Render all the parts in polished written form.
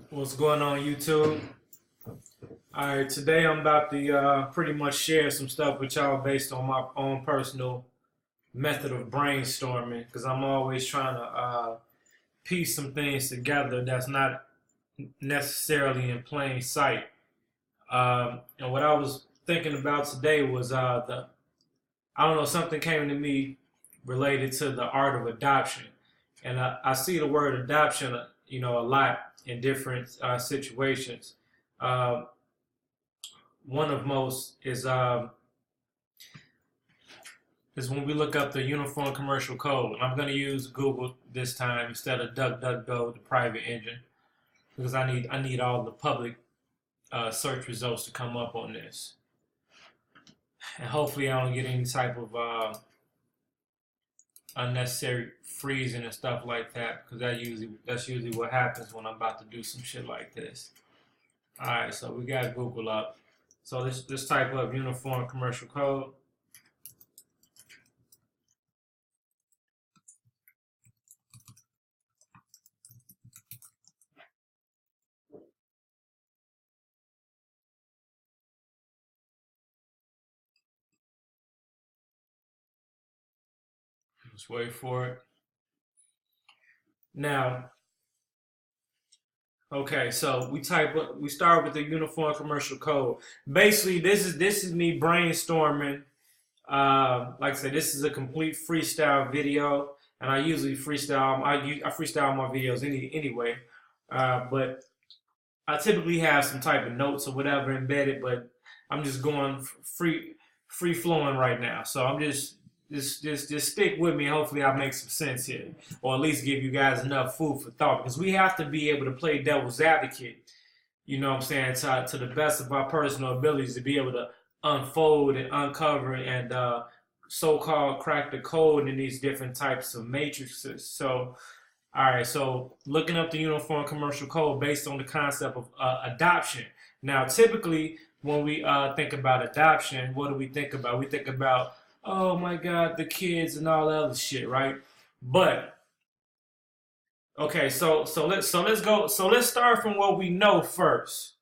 What's going on, YouTube? All right, today I'm about to pretty much share some stuff with y'all based on my own personal method of brainstorming because I'm always trying to piece some things together that's not necessarily in plain sight. And what I was thinking about today was I don't know, something came to me related to the art of adoption. And I see the word adoption, a lot in different situations. Uh, One of most is when we look up the Uniform Commercial Code. I'm going to use Google this time instead of DuckDuckGo, the private engine, because I need all the public search results to come up on this, and hopefully I don't get any type of unnecessary freezing and stuff like that, because that's usually what happens when I'm about to do some shit like this. All right, so we got Google up. So this type of Uniform Commercial Code. Let's wait for it. Now, okay, so we start with the Uniform Commercial Code. Basically, this is me brainstorming. Like I said, this is a complete freestyle video, and I usually freestyle. I freestyle my videos anyway, but I typically have some type of notes or whatever embedded. But I'm just going free flowing right now. So I'm just stick with me. Hopefully, I'll make some sense here, or at least give you guys enough food for thought, because we have to be able to play devil's advocate. You know what I'm saying? To the best of our personal abilities to be able to unfold and uncover and so-called crack the code in these different types of matrices. So, all right. So, looking up the Uniform Commercial Code based on the concept of adoption. Now, typically, when we think about adoption, what do we think about? We think about, oh my God, the kids and all that other shit, right? But okay, let's start from what we know first.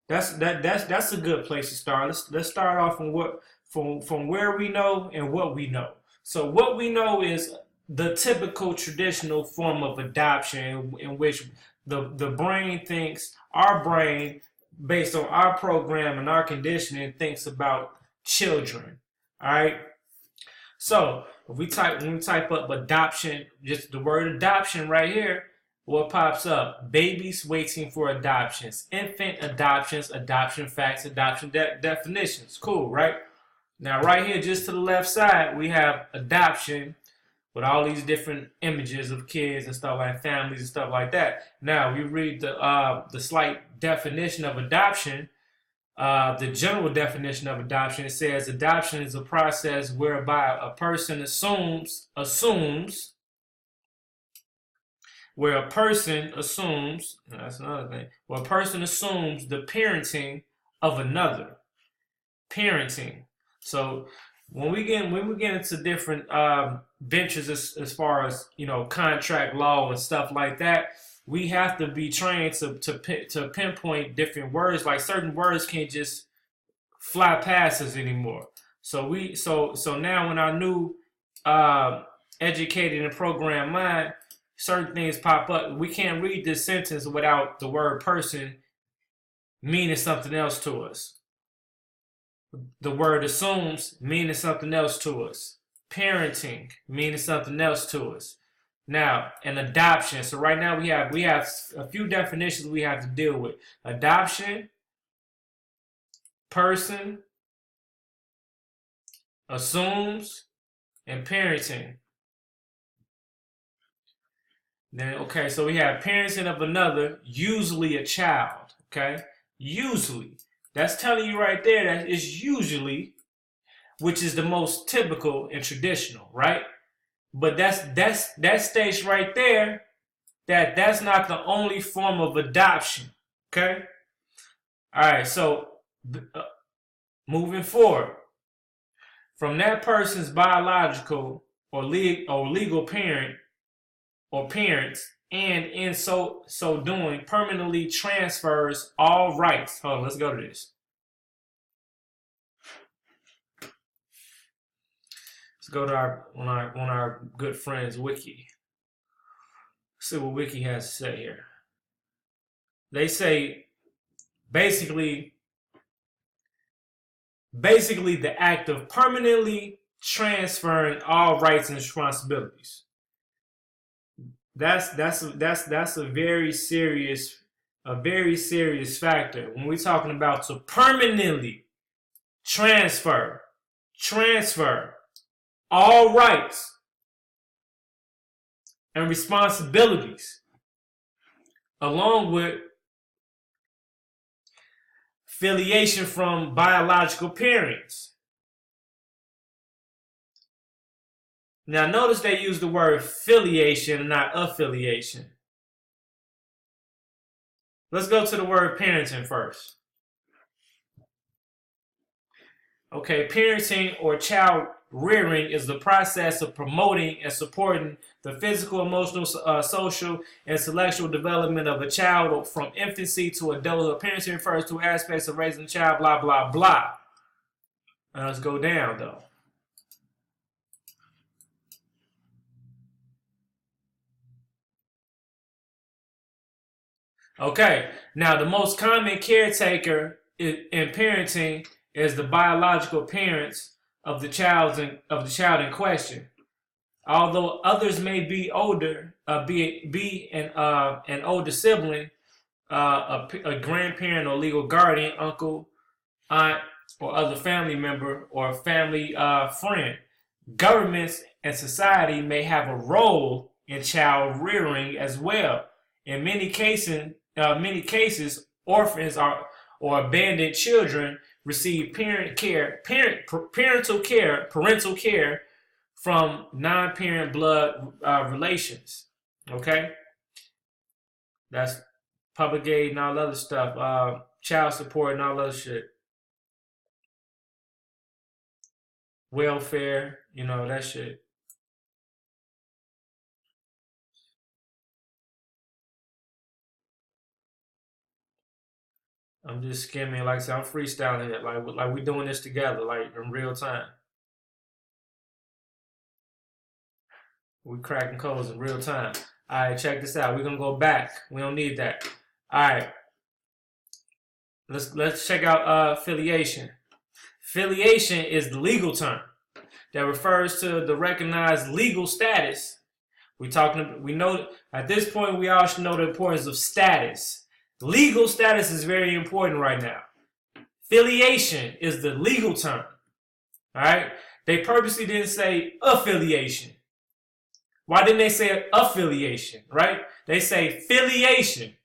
That's a good place to start. Let's start off from where we know and what we know. So what we know is the typical traditional form of adoption in which the brain thinks, our brain, based on our program and our conditioning, thinks about children. All right. So if when we type up adoption, just the word adoption right here, what pops up? Babies waiting for adoptions, infant adoptions, adoption facts, adoption definitions. Cool, right? Now, right here, just to the left side, we have adoption with all these different images of kids and stuff like families and stuff like that. Now, we read the slight definition of adoption. The general definition of adoption, it says adoption is a process whereby a person assumes where a person assumes, that's another thing, where a person assumes the parenting of another. Parenting. So when we get into different ventures as far as contract law and stuff like that, we have to be trained to pinpoint different words. Like certain words can't just fly past us anymore. So now when our new educated and programmed mind, certain things pop up. We can't read this sentence without the word person meaning something else to us. The word assumes meaning something else to us. Parenting meaning something else to us. Now, an adoption. So right now we have a few definitions we have to deal with. Adoption, person, assumes, and parenting. Then, okay, so we have parenting of another, usually a child. Okay, usually. That's telling you right there that it's usually, which is the most typical and traditional, right? But that states right there that that's not the only form of adoption. Okay. All right. So moving forward, from that person's biological or legal parent or parents and in so doing permanently transfers all rights. Hold on, let's go to this. Let's go to our good friends Wiki. Let's see what Wiki has to say here. They say basically the act of permanently transferring all rights and responsibilities. That's a very serious factor when we're talking about to permanently transfer all rights and responsibilities along with affiliation from biological parents. Now notice they use the word filiation, not affiliation. Let's go to the word parenting first. Okay, parenting or child rearing is the process of promoting and supporting the physical, emotional, social, and intellectual development of a child from infancy to adulthood. Parenting refers to aspects of raising a child, blah, blah, blah. Now let's go down, though. Okay, now the most common caretaker in parenting is the biological parents of the child in question. Although others may be older, be an older sibling, a grandparent or legal guardian, uncle, aunt, or other family member or family friend. Governments and society may have a role in child rearing as well. In many cases, orphans or abandoned children receive parental care from non-parent blood relations. Okay, that's public aid and all other stuff, child support and all other shit, welfare, that shit. I'm just skimming, like I said, I'm freestyling it, like we doing this together, like in real time. We cracking codes in real time. All right, check this out. We're gonna go back. We don't need that. All right, let's check out filiation. Filiation is the legal term that refers to the recognized legal status. We know at this point we all should know the importance of status. Legal status is very important right now. Filiation is the legal term. All right? They purposely didn't say affiliation. Why didn't they say affiliation, right? They say filiation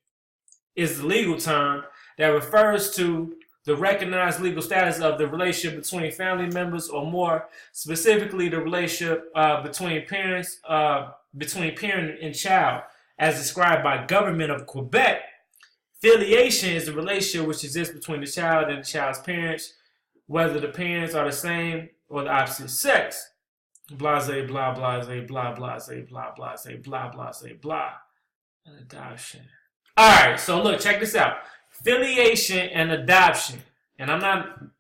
is the legal term that refers to the recognized legal status of the relationship between family members, or more specifically, the relationship between parent and child, as described by Government of Quebec. Filiation is the relationship which exists between the child and the child's parents, whether the parents are the same or the opposite sex. Blase, blah, blase, blah, blase, blah, blase, blah, blase, blah. Adoption. All right, so look, check this out. Filiation and adoption. And I'm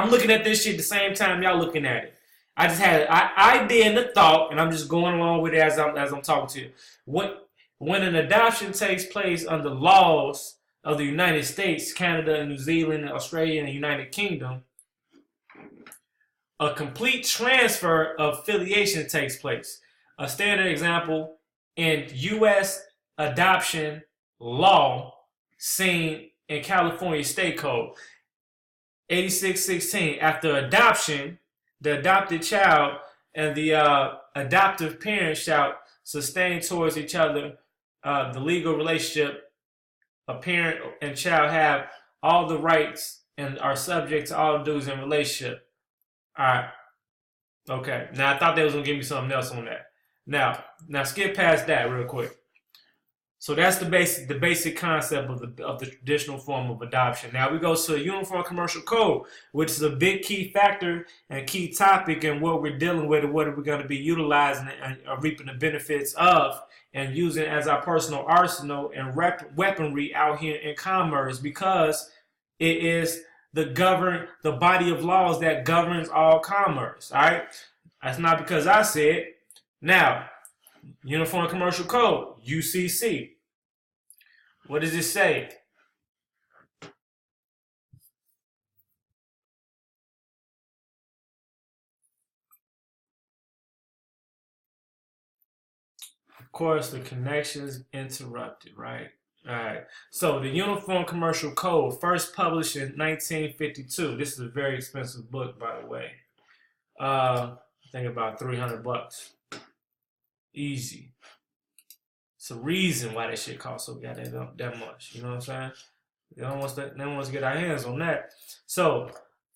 looking at this shit at the same time y'all looking at it. I just had an idea and a thought, and I'm just going along with it as I'm talking to you. When an adoption takes place under laws of the United States, Canada, New Zealand, Australia, and the United Kingdom, a complete transfer of filiation takes place. A standard example in U.S. adoption law seen in California State Code 8616. After adoption, the adopted child and the adoptive parent shall sustain towards each other the legal relationship. A parent and child have all the rights and are subject to all duties in relationship. All right. Okay. Now I thought they was gonna give me something else on that. Now skip past that real quick. So that's the basic concept of the traditional form of adoption. Now we go to a uniform commercial code, which is a big key factor and key topic in what we're dealing with and what we're going to be utilizing and reaping the benefits of and using as our personal arsenal and weaponry out here in commerce, because it is the body of laws that governs all commerce. All right, that's not because I said. Now, Uniform Commercial Code, UCC. What does it say? Of course, the connection's interrupted, right? All right. So the Uniform Commercial Code, first published in 1952. This is a very expensive book, by the way. I think about $300. Easy. It's a reason why that shit costs so goddamn that much. You know what I'm saying? They don't want to get our hands on that. So,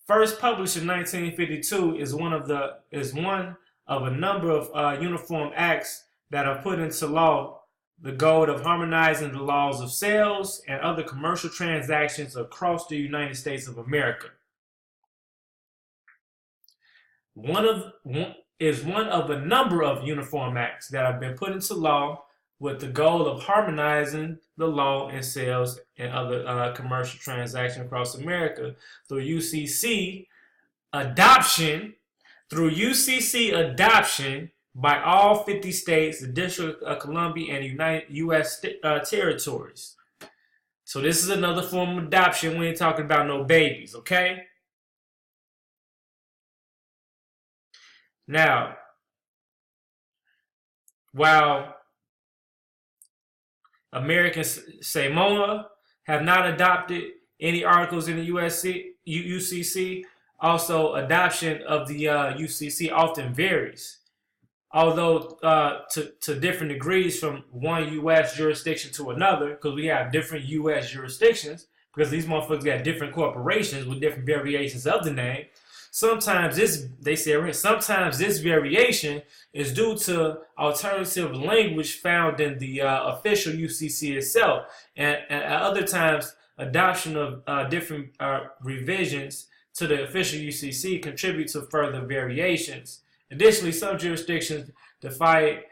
first published in 1952 is one of a number of uniform acts that are put into law the goal of harmonizing the laws of sales and other commercial transactions across the United States of America. One of a number of uniform acts that have been put into law with the goal of harmonizing the law and sales and other commercial transactions across America through UCC adoption, by all 50 states, the District of Columbia, and United U.S. Territories. So this is another form of adoption. We ain't talking about no babies, okay? Now, while American Samoa have not adopted any articles in the UCC. Also, adoption of the UCC often varies, although to different degrees from one U.S. jurisdiction to another, because we have different U.S. jurisdictions, because these motherfuckers got different corporations with different variations of the name. Sometimes sometimes this variation is due to alternative language found in the official UCC itself, and at other times adoption of different revisions to the official UCC contribute to further variations. Additionally, some jurisdictions deviate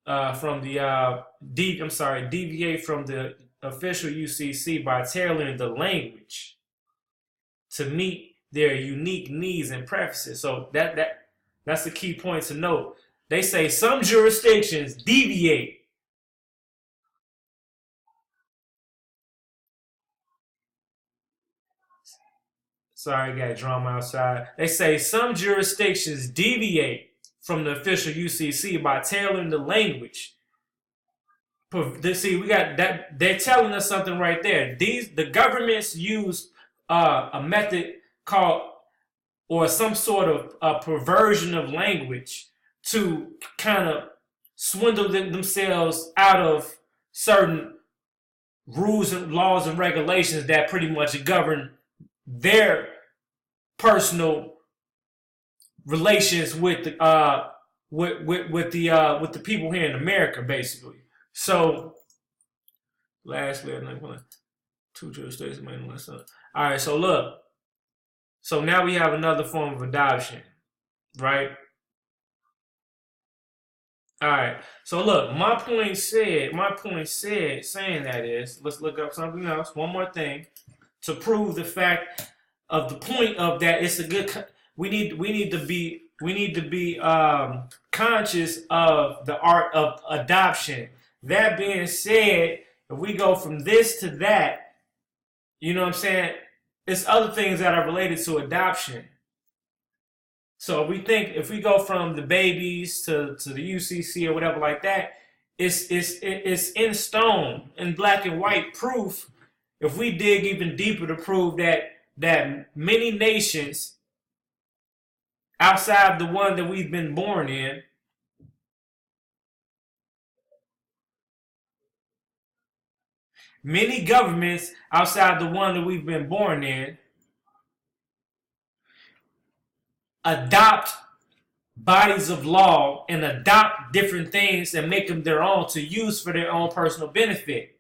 from the deviate from the official UCC by tailoring the language to meet their unique needs and preferences. So that's the key point to note. They say some jurisdictions deviate. Sorry, I got drama outside. They say some jurisdictions deviate from the official UCC by tailoring the language. See, we got that. They're telling us something right there. The governments use a method called, or some sort of perversion of language to kind of swindle themselves out of certain rules and laws and regulations that pretty much govern their personal relations with the with the people here in America, basically. So, lastly, I'm going two jurisdictions. All right, so look. So now we have another form of adoption, right? All right. So look, my point said, saying that is, let's look up something else. One more thing to prove the fact of the point of that. It's a good. We need to be conscious of the art of adoption. That being said, if we go from this to that, you know what I'm saying? It's other things that are related to adoption. So if we go from the babies to the UCC or whatever like that, it's in stone, in black and white proof. If we dig even deeper to prove that many nations outside the one that we've been born in many governments outside the one that we've been born in adopt bodies of law and adopt different things and make them their own to use for their own personal benefit.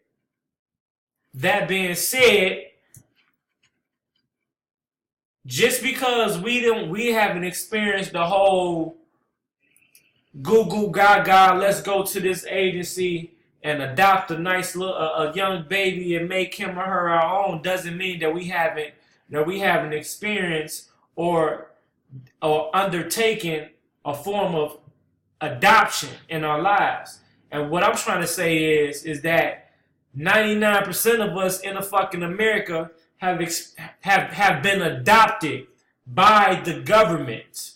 That being said, just because we haven't experienced the whole goo goo gaga, let's go to this agency and adopt a nice little a young baby and make him or her our own, doesn't mean that we haven't experienced or undertaken a form of adoption in our lives. And what I'm trying to say is that 99% of us in the fucking America have been adopted by the government.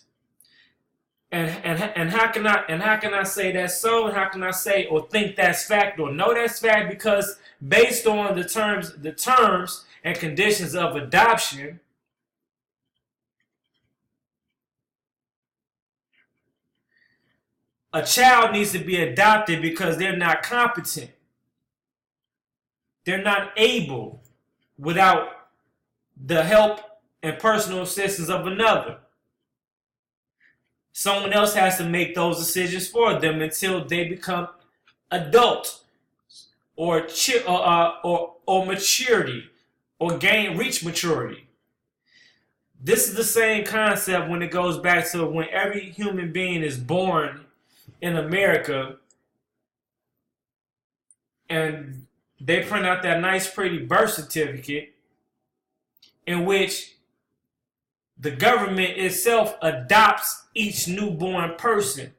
And how can I say that's so? And how can I say or think that's fact or know that's fact? Because based on the terms and conditions of adoption, a child needs to be adopted because they're not competent. They're not able without the help and personal assistance of another. Someone else has to make those decisions for them until they become adult or maturity or reach maturity. This is the same concept when it goes back to when every human being is born in America and they print out that nice pretty birth certificate in which the government itself adopts each newborn person.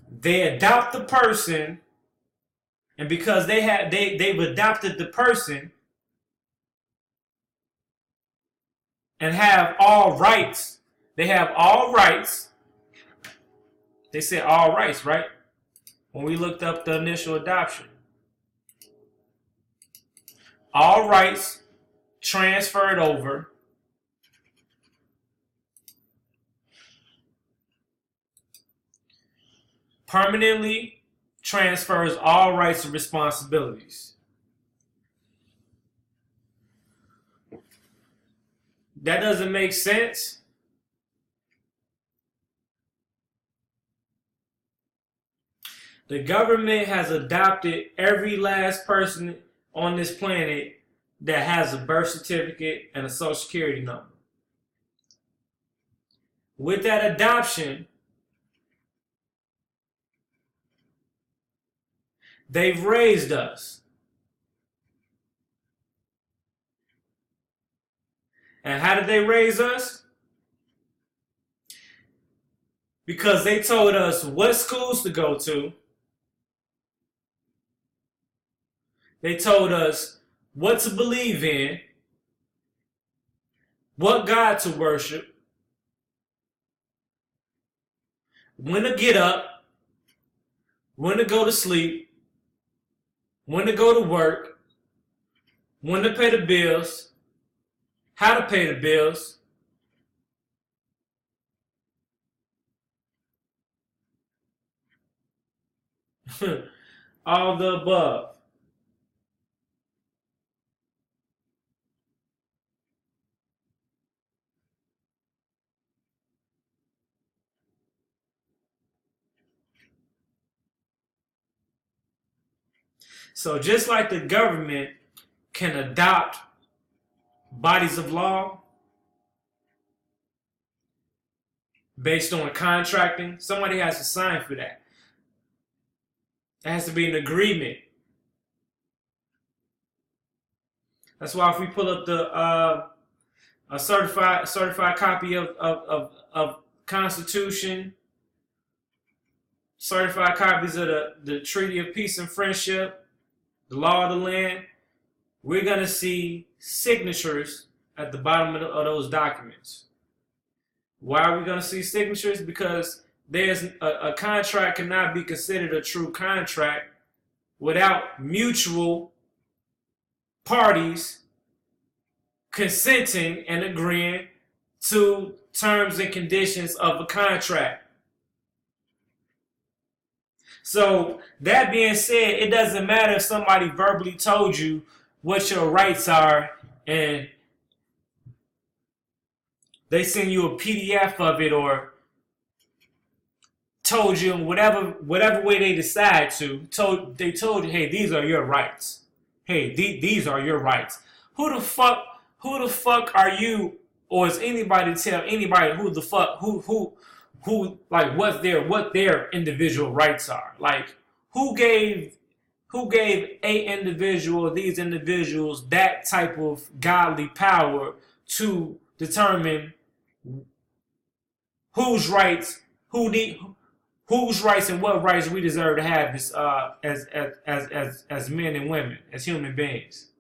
They adopt the person, and because they've adopted the person and have all rights. They have all rights. They said all rights, right? When we looked up the initial adoption. All rights transferred over. Permanently transfers all rights and responsibilities. That doesn't make sense. The government has adopted every last person on this planet that has a birth certificate and a social security number. With that adoption, they've raised us. And how did they raise us? Because they told us what schools to go to. They told us what to believe in, what God to worship, when to get up, when to go to sleep, when to go to work, when to pay the bills, how to pay the bills. All the above. So just like the government can adopt bodies of law based on contracting, somebody has to sign for that. It has to be an agreement. That's why if we pull up the a certified copy of Constitution, certified copies of the Treaty of Peace and Friendship, the law of the land, we're going to see signatures at the bottom of those documents. Why are we going to see signatures? Because there's a contract cannot be considered a true contract without mutual parties consenting and agreeing to terms and conditions of a contract. So that being said, it doesn't matter if somebody verbally told you what your rights are and they send you a PDF of it, or told you whatever way they decide to, they told you, hey, these are your rights. Hey, these are your rights. Who the fuck are you, or is anybody tell anybody who the fuck who like what their individual rights are? Like who gave these individuals that type of godly power to determine whose rights and what rights we deserve to have as men and women, as human beings.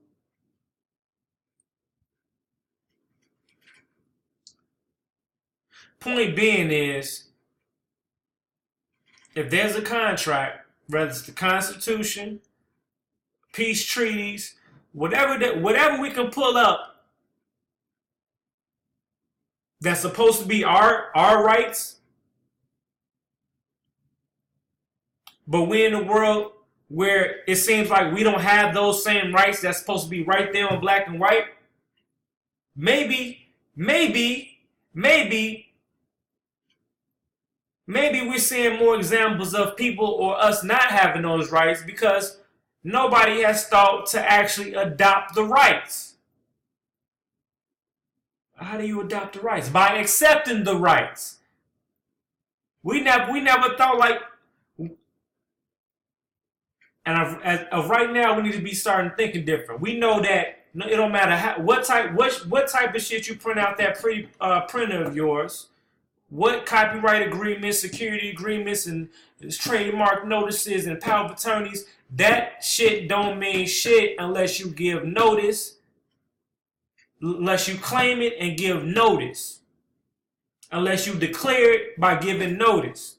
Point being is, if there's a contract, whether it's the Constitution, peace treaties, whatever we can pull up that's supposed to be our rights, but we're in a world where it seems like we don't have those same rights that's supposed to be right there on black and white. Maybe we're seeing more examples of people or us not having those rights because nobody has thought to actually adopt the rights. How do you adopt the rights? By accepting the rights. We never thought like, and of right now we need to be starting thinking different. We know that it don't matter what type of shit you print out that printer of yours. What copyright agreements, security agreements, and trademark notices and power of attorneys, that shit don't mean shit unless you give notice, unless you claim it and give notice, unless you declare it by giving notice.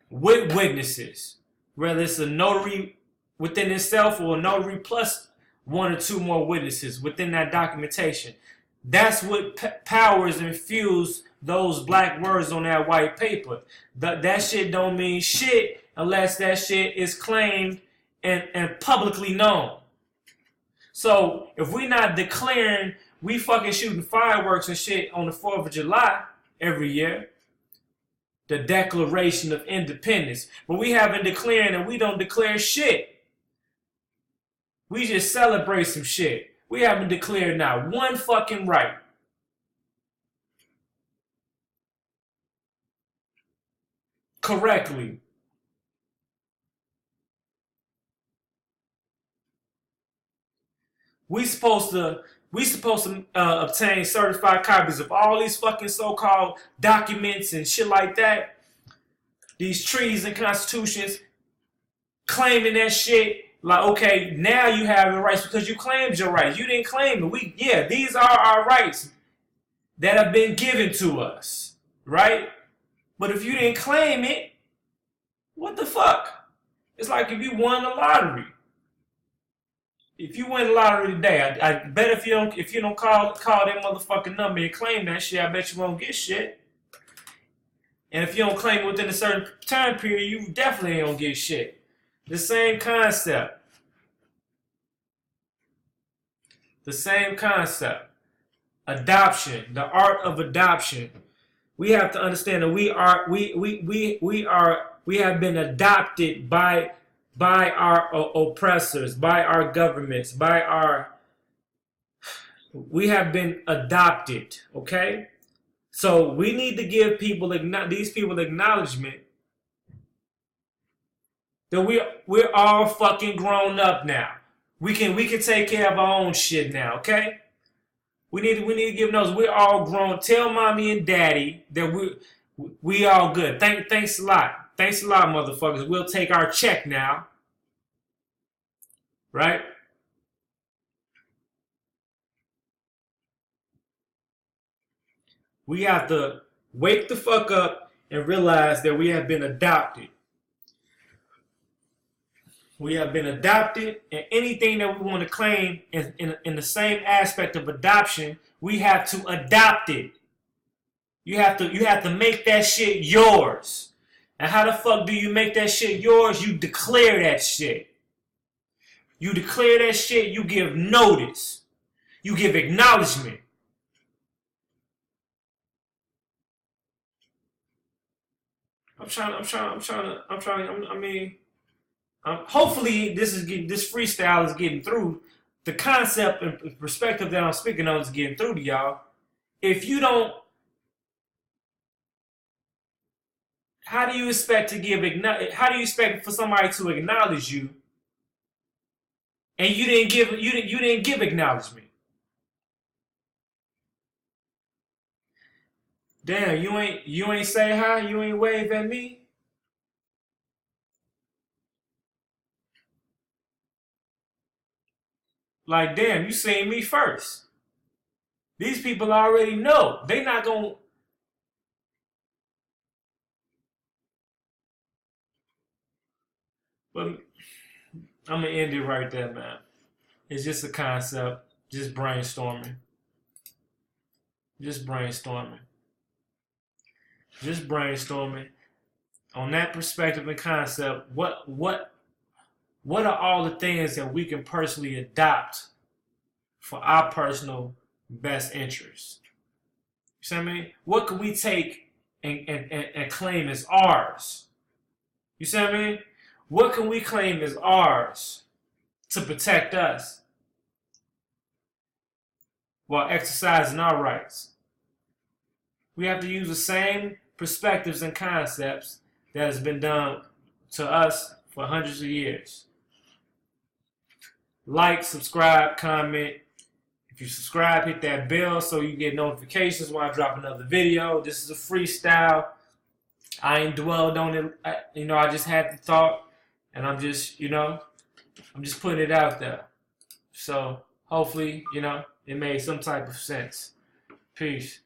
With witnesses, whether it's a notary within itself or a notary plus one or two more witnesses within that documentation. That's what powers infuse those black words on that white paper. That shit don't mean shit unless that shit is claimed and publicly known. So if we not declaring we fucking shooting fireworks and shit on the 4th of July every year, the Declaration of Independence, but we haven't declared and we don't declare shit. We just celebrate some shit. We haven't declared not one fucking right. Correctly. We supposed to obtain certified copies of all these fucking so-called documents and shit like that. These treaties and constitutions, claiming that shit. Like, okay, now you have the rights because you claimed your rights. You didn't claim it. These are our rights that have been given to us, right? But if you didn't claim it, what the fuck? It's like if you won the lottery. If you win the lottery today, I bet if you don't call that motherfucking number and claim that shit, I bet you won't get shit. And if you don't claim it within a certain time period, you definitely ain't gonna get shit. The same concept. Adoption, the art of adoption. We have to understand that we have been adopted by our oppressors, by our governments, we have been adopted, okay? So we need to give these people acknowledgement that we're all fucking grown up now. We can take care of our own shit now, okay? We need to give those. We're all grown. Tell mommy and daddy that we all good. Thanks a lot. Thanks a lot, motherfuckers. We'll take our check now. Right? We have to wake the fuck up and realize that we have been adopted. We have been adopted, and anything that we want to claim in the same aspect of adoption, we have to adopt it. You have to make that shit yours. And how the fuck do you make that shit yours? You declare that shit. You declare that shit, you give notice. You give acknowledgement. Hopefully this freestyle is getting through. The concept and perspective that I'm speaking on is getting through to y'all. If you don't, how do you expect for somebody to acknowledge you and you didn't give acknowledgement? Damn, you ain't say hi, you ain't wave at me. Like, damn, you seen me first. These people already know. They not gonna. But I'm gonna end it right there, man. It's just a concept, just brainstorming, just brainstorming, just brainstorming. On that perspective and concept, what are all the things that we can personally adopt for our personal best interests? You see what I mean? What can we take and claim as ours? You see what I mean? What can we claim as ours to protect us while exercising our rights? We have to use the same perspectives and concepts that has been done to us for hundreds of years. Like, subscribe, comment. If you subscribe, hit that bell so you get notifications when I drop another video. This is a freestyle. I ain't dwelled on it. I just had the thought, and I'm just putting it out there. So hopefully, it made some type of sense. Peace.